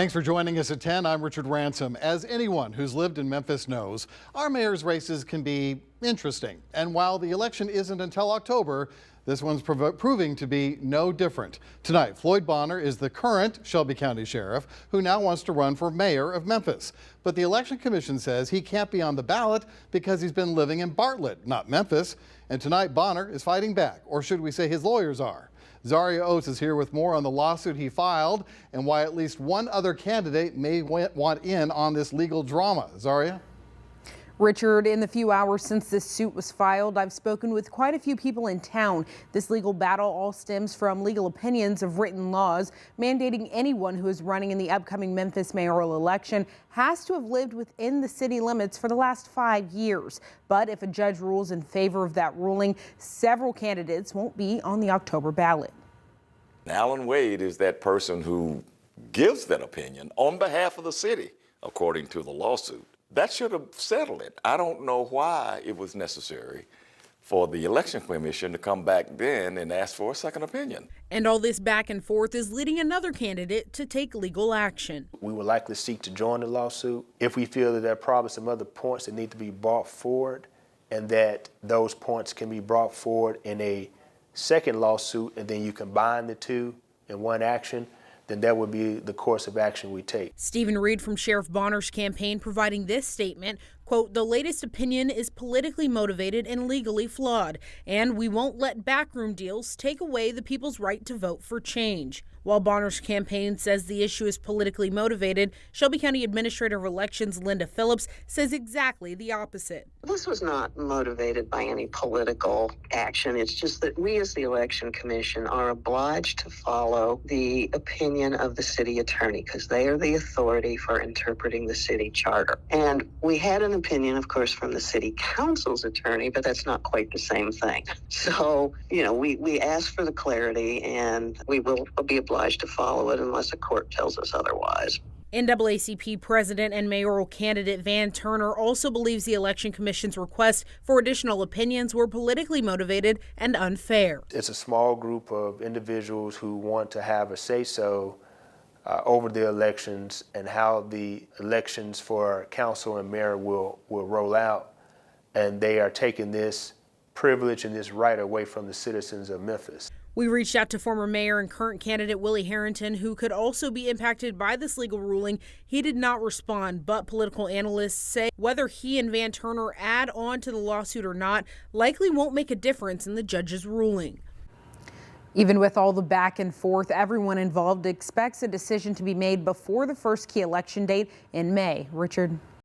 Thanks for joining us at 10. I'm Richard Ransom. As anyone who's lived in Memphis knows, our mayor's races can be interesting. And while the election isn't until October, this one's proving to be no different. Tonight, Floyd Bonner is the current Shelby County Sheriff who now wants to run for mayor of Memphis. But the Election Commission says he can't be on the ballot because he's been living in Bartlett, not Memphis. And tonight, Bonner is fighting back, or should we say his lawyers are. Zaria Oates is here with more on the lawsuit he filed and why at least one other candidate may want in on this legal drama. Zaria? Richard, in the few hours since this suit was filed, I've spoken with quite a few people in town. This legal battle all stems from legal opinions of written laws mandating anyone who is running in the upcoming Memphis mayoral election has to have lived within the city limits for the last 5 years. But if a judge rules in favor of that ruling, several candidates won't be on the October ballot. Alan Wade is that person who gives that opinion on behalf of the city, according to the lawsuit. That should have settled it. I don't know why it was necessary for the Election Commission to come back then and ask for a second opinion. And all this back and forth is leading another candidate to take legal action. We would likely seek to join the lawsuit if we feel that there are probably some other points that need to be brought forward, and that those points can be brought forward in a second lawsuit, and then you combine the two in one action. Then that would be the course of action we take. Stephen Reed from Sheriff Bonner's campaign providing this statement, quote, "The latest opinion is politically motivated and legally flawed, and we won't let backroom deals take away the people's right to vote for change." While Bonner's campaign says the issue is politically motivated, Shelby County Administrator of Elections Linda Phillips says exactly the opposite. This was not motivated by any political action. It's just that we as the Election Commission are obliged to follow the opinion of the city attorney because they are the authority for interpreting the city charter. And we had an opinion, of course, from the city council's attorney, but that's not quite the same thing. So, we asked for the clarity, and we will be obliged to follow it unless a court tells us otherwise. NAACP President and mayoral candidate Van Turner also believes the Election Commission's request for additional opinions were politically motivated and unfair. It's a small group of individuals who want to have a say-so over the elections and how the elections for council and mayor will roll out. And they are taking this privilege and this right away from the citizens of Memphis. We reached out to former mayor and current candidate Willie Harrington, who could also be impacted by this legal ruling. He did not respond, but political analysts say whether he and Van Turner add on to the lawsuit or not likely won't make a difference in the judge's ruling. Even with all the back and forth, everyone involved expects a decision to be made before the first key election date in May. Richard.